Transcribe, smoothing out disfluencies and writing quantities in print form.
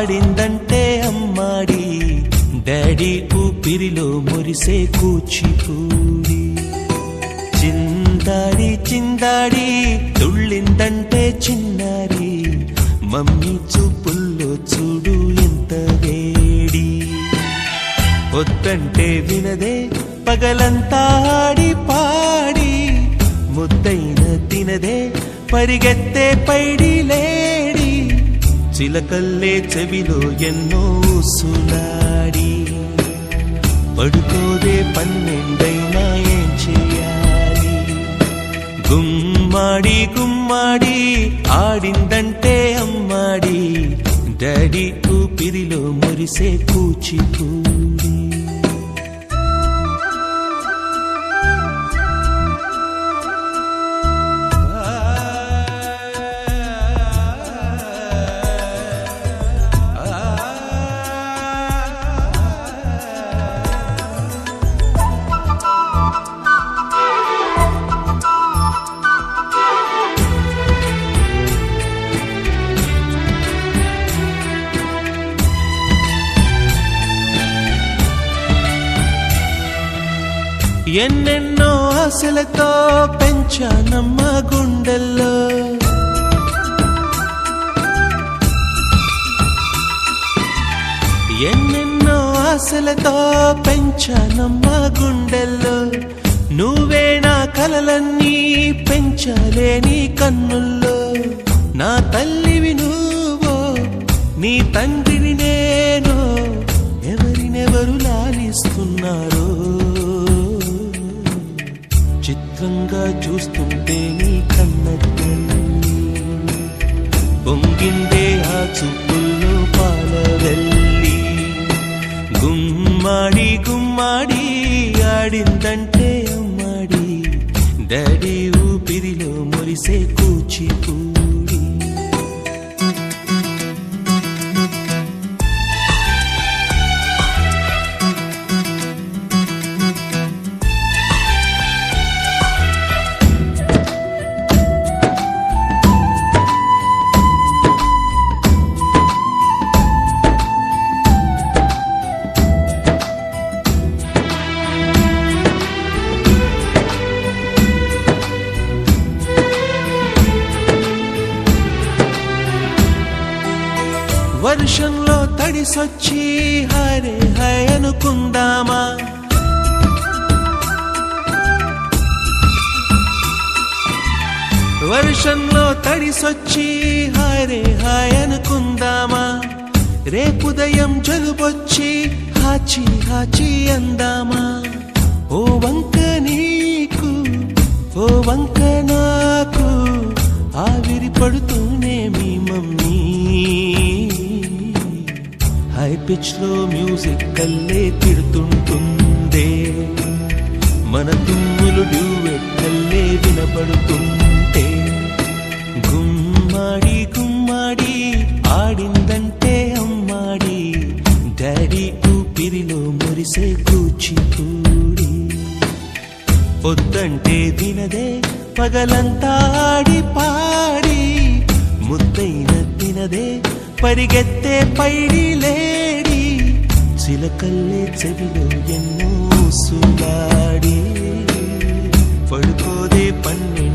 ఆడిందంటే అమ్మాడి daddy ఊపిరిలో మురిసే కూచిపూడి చిందాడి చిందాడి తుళ్ళిందంటే చిన్నారి మమ్మీ చూపుల్లో చూడు ఎంత వేడి వద్దంటే వినదే పగలంతా ఆడి పాడి ముద్దైన తినదే పరిగెత్తే పైడి లేడి చిలకల్లే చెవిలో ఎన్నో సులాడి పడుకోదే పన్నెండైనా ఏం చేయాలి గుమ్మాడి గుమ్మాడి ఆడిందంటే అమ్మాడి డాడీ ఊపిరిలో మురిసే కూచిపూడి ఎన్నెన్నో ఆశలతో పెంచానమ్మ గుండెల్లో ఎన్నెన్నో ఆశలతో పెంచానమ్మ గుండెల్లో నువ్వే నా కలలన్నీ పెంచాలే నీ కన్నుల్లో నా తల్లివి నువ్వో నీ తండ్రిని నేను ఎవరినెవరు లాలిస్తున్నారో చిత్రంగా చూస్తుంటే నీ కన్నతల్లి పొంగిందే ఆ చూపుల్లో పాలవెల్లి గుమ్మాడి గుమ్మాడి ఆడిందంటే అమ్మాడి డాడీ ఊపిరిలో మురిసే కూచిపూడి వర్షంలో తడిసొచ్చి హరే హై అనుకుందామా వర్షంలో తడిసొచ్చి హరే హై అనుకుందామా రేపుదయం జలుబొచ్చి హాచి హాచి అందామా ఓ వంక నీకు ఓ వంక నాకు ఆవిరి పడుతూనే మీ మమ్మీ హై పిచ్ లో మ్యూజిక్ కల్లే తిడుతుంటుందే మన తుమ్ములు డ్యూయెట్ కల్లే వినపడుతుంటే గుమ్మాడి గుమ్మాడి ఆడిందంటే అమ్మాడి డాడీ ఊపిరిలో మురిసే కూచిపూడి వద్దంటే వినదే పగలంతా ఆడి పాడి ముద్దైన తినదే పరిగెత్తే పైడి లేడి చిలకల్లే చెవిలో ఎన్నో సులాడి పడుకోదే పన్నెండు